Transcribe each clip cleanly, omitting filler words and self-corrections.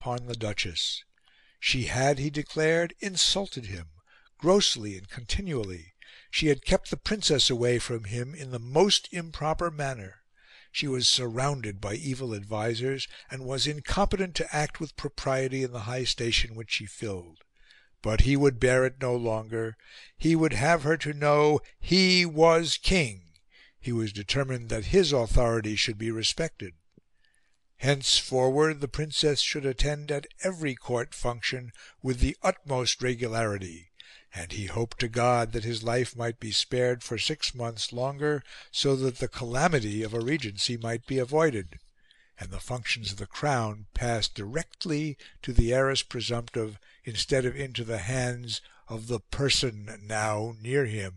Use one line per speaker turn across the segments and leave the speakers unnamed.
upon the Duchess. She had, he declared, insulted him, grossly and continually. She had kept the Princess away from him in the most improper manner. She was surrounded by evil advisers, and was incompetent to act with propriety in the high station which she filled. But he would bear it no longer. He would have her to know he was king. He was determined that his authority should be respected. Henceforward the Princess should attend at every court function with the utmost regularity, and he hoped to God that his life might be spared for 6 months longer, so that the calamity of a regency might be avoided, and the functions of the crown passed directly to the heiress presumptive, instead of into the hands of the person now near him,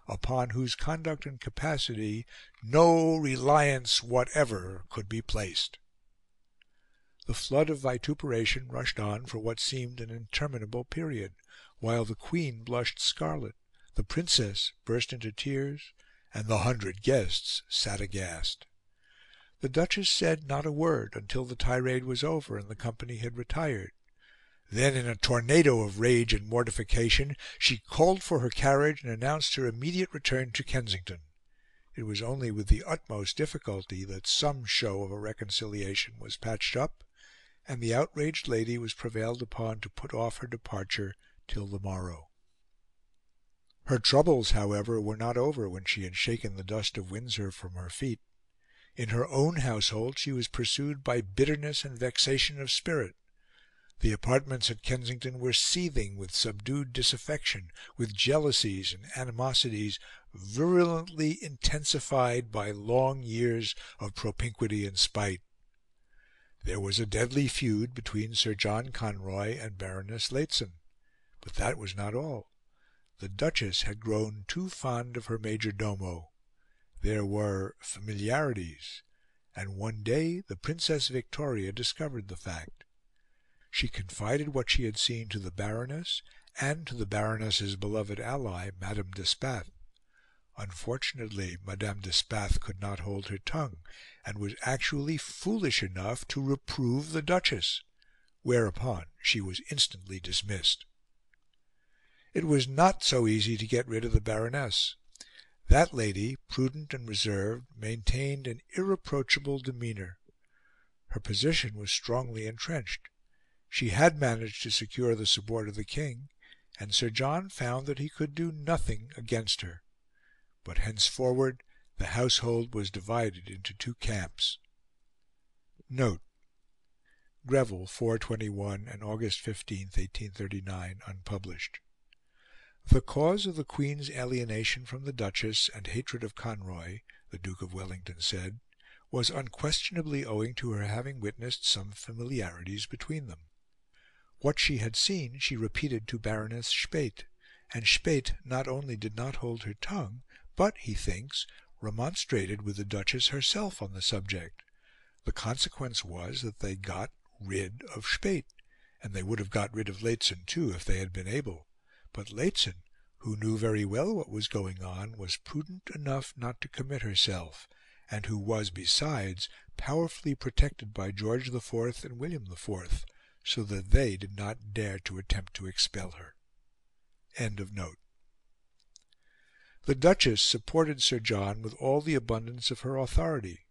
upon whose conduct and capacity no reliance whatever could be placed. The flood of vituperation rushed on for what seemed an interminable period, while the Queen blushed scarlet, the Princess burst into tears, and the 100 guests sat aghast. The Duchess said not a word until the tirade was over and the company had retired. Then, in a tornado of rage and mortification, she called for her carriage and announced her immediate return to Kensington. It was only with the utmost difficulty that some show of a reconciliation was patched up, and the outraged lady was prevailed upon to put off her departure till the morrow. Her troubles, however, were not over when she had shaken the dust of Windsor from her feet. In her own household she was pursued by bitterness and vexation of spirit. The apartments at Kensington were seething with subdued disaffection, with jealousies and animosities virulently intensified by long years of propinquity and spite. There was a deadly feud between Sir John Conroy and Baroness Lehzen. But that was not all. The Duchess had grown too fond of her major domo. There were familiarities, and one day the Princess Victoria discovered the fact. She confided what she had seen to the Baroness and to the Baroness's beloved ally, Madame de Spath. Unfortunately, Madame de Spath could not hold her tongue, and was actually foolish enough to reprove the Duchess, whereupon she was instantly dismissed. It was not so easy to get rid of the Baroness. That lady, prudent and reserved, maintained an irreproachable demeanour. Her position was strongly entrenched. She had managed to secure the support of the King, and Sir John found that he could do nothing against her. But henceforward the household was divided into 2 camps. Note: Greville, 421 and August 15, 1839, unpublished. The cause of the Queen's alienation from the Duchess and hatred of Conroy, the Duke of Wellington said, was unquestionably owing to her having witnessed some familiarities between them. What she had seen she repeated to Baroness Speth, and Speth not only did not hold her tongue, but, he thinks, remonstrated with the Duchess herself on the subject. The consequence was that they got rid of Speth, and they would have got rid of Lehzen too if they had been able. But Lehzen, who knew very well what was going on, was prudent enough not to commit herself, and who was, besides, powerfully protected by George IV and William IV, so that they did not dare to attempt to expel her. End of note. The Duchess supported Sir John with all the abundance of her authority,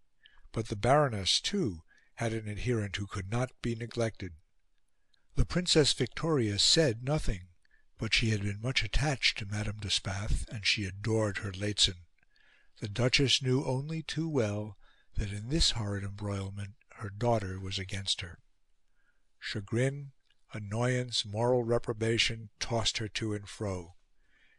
but the Baroness, too, had an adherent who could not be neglected. The Princess Victoria said nothing, but she had been much attached to Madame de Spath, and she adored her Lehzen. The Duchess knew only too well that in this horrid embroilment her daughter was against her. Chagrin, annoyance, moral reprobation tossed her to and fro.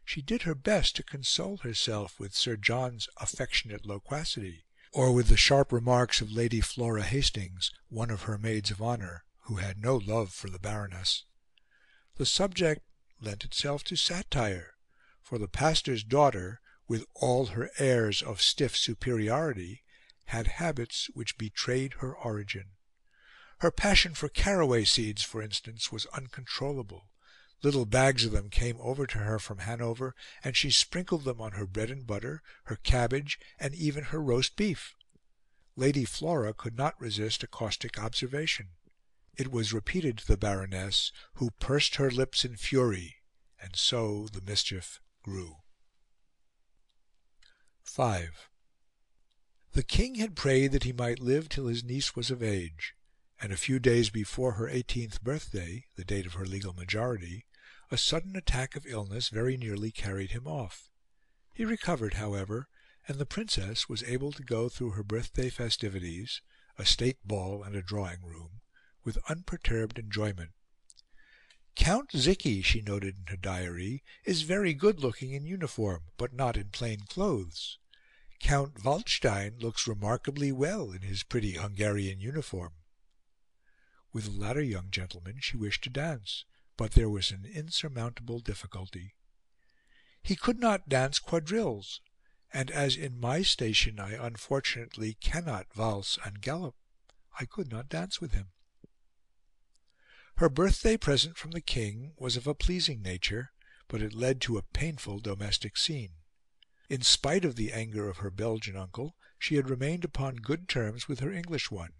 She did her best to console herself with Sir John's affectionate loquacity, or with the sharp remarks of Lady Flora Hastings, one of her maids of honour, who had no love for the Baroness. The subject lent itself to satire, for the pastor's daughter, with all her airs of stiff superiority, had habits which betrayed her origin. Her passion for caraway seeds, for instance, was uncontrollable. Little bags of them came over to her from Hanover, and she sprinkled them on her bread and butter, her cabbage, and even her roast beef. Lady Flora could not resist a caustic observation. It was repeated to the Baroness, who pursed her lips in fury, and so the mischief grew. 5. The king had prayed that he might live till his niece was of age, and a few days before her 18th birthday, the date of her legal majority, a sudden attack of illness very nearly carried him off. He recovered, however, and the Princess was able to go through her birthday festivities, a state ball and a drawing-room, with unperturbed enjoyment. "Count Zichy," she noted in her diary, "is very good-looking in uniform, but not in plain clothes. Count Waldstein looks remarkably well in his pretty Hungarian uniform." With the latter young gentleman she wished to dance, but there was an insurmountable difficulty. He could not dance quadrilles, and as in my station I unfortunately cannot valse and gallop, I could not dance with him. Her birthday present from the king was of a pleasing nature, but it led to a painful domestic scene. In spite of the anger of her Belgian uncle, she had remained upon good terms with her English one.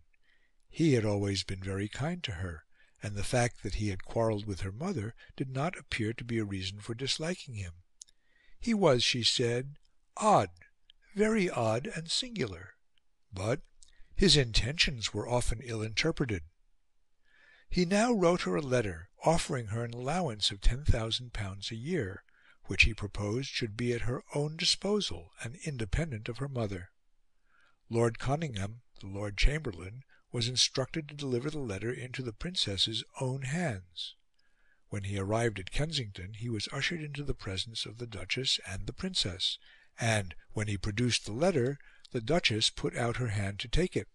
He had always been very kind to her, and the fact that he had quarrelled with her mother did not appear to be a reason for disliking him. He was, she said, odd, very odd and singular, but his intentions were often ill-interpreted. He now wrote her a letter offering her an allowance of £10,000 a year, which he proposed should be at her own disposal and independent of her mother. Lord Conyngham, the Lord Chamberlain, was instructed to deliver the letter into the Princess's own hands. When he arrived at Kensington he was ushered into the presence of the Duchess and the Princess, and when he produced the letter the Duchess put out her hand to take it.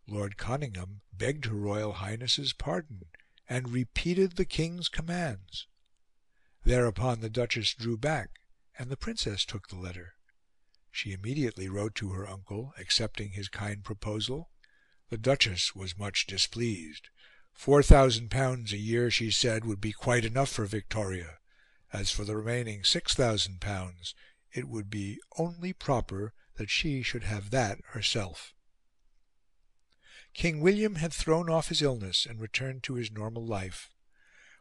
Lord Conyngham begged Her Royal Highness's pardon and repeated the King's commands. Thereupon the Duchess drew back, and the Princess took the letter. She immediately wrote to her uncle, accepting his kind proposal. The Duchess was much displeased. £4,000 a year, she said, would be quite enough for Victoria. As for the remaining £6,000, it would be only proper that she should have that herself. King William had thrown off his illness and returned to his normal life.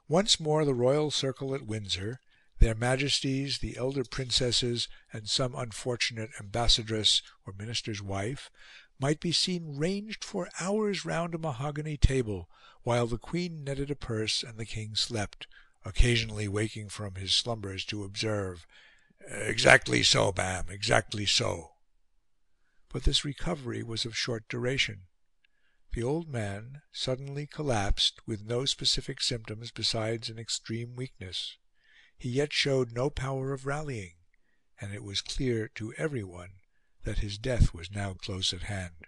Once more the royal circle at Windsor, their Majesties, the elder princesses, and some unfortunate ambassadress or minister's wife, might be seen ranged for hours round a mahogany table, while the Queen netted a purse and the King slept, occasionally waking from his slumbers to observe, "Exactly so, ma'am, exactly so." But this recovery was of short duration. The old man suddenly collapsed, with no specific symptoms besides an extreme weakness. He yet showed no power of rallying, and it was clear to everyone that his death was now close at hand.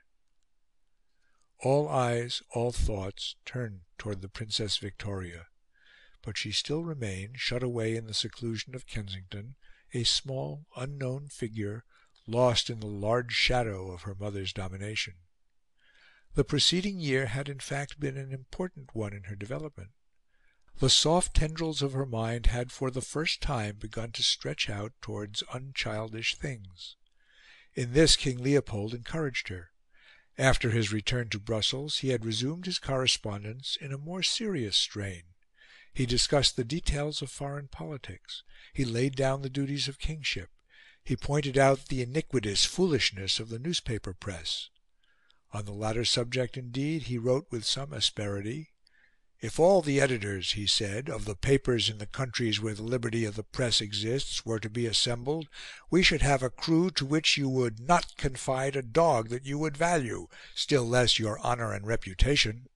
All eyes, all thoughts, turned towards the Princess Victoria, but she still remained shut away in the seclusion of Kensington, a small, unknown figure, lost in the large shadow of her mother's domination. The preceding year had in fact been an important one in her development. The soft tendrils of her mind had for the first time begun to stretch out towards unchildish things. In this King Leopold encouraged her. After his return to Brussels he had resumed his correspondence in a more serious strain. He discussed the details of foreign politics. He laid down the duties of kingship. He pointed out the iniquitous foolishness of the newspaper press. On the latter subject, indeed, he wrote with some asperity. "If all the editors," he said, "of the papers in the countries where the liberty of the press exists were to be assembled, we should have a crew to which you would not confide a dog that you would value, still less your honour and reputation."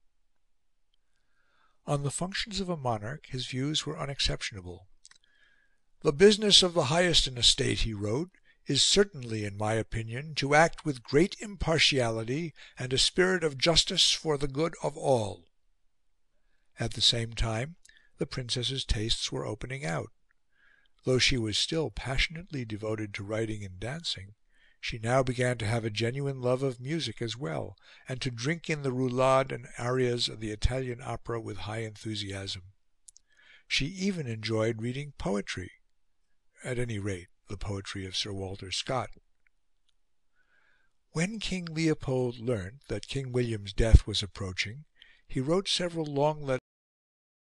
On the functions of a monarch his views were unexceptionable. "The business of the highest in a state," he wrote, "is certainly, in my opinion, to act with great impartiality and a spirit of justice for the good of all." At the same time the Princess's tastes were opening out. Though she was still passionately devoted to writing and dancing, she now began to have a genuine love of music as well, and to drink in the roulades and arias of the Italian opera with high enthusiasm. She even enjoyed reading poetry, at any rate the poetry of Sir Walter Scott. When King Leopold learnt that King William's death was approaching, he wrote several long letters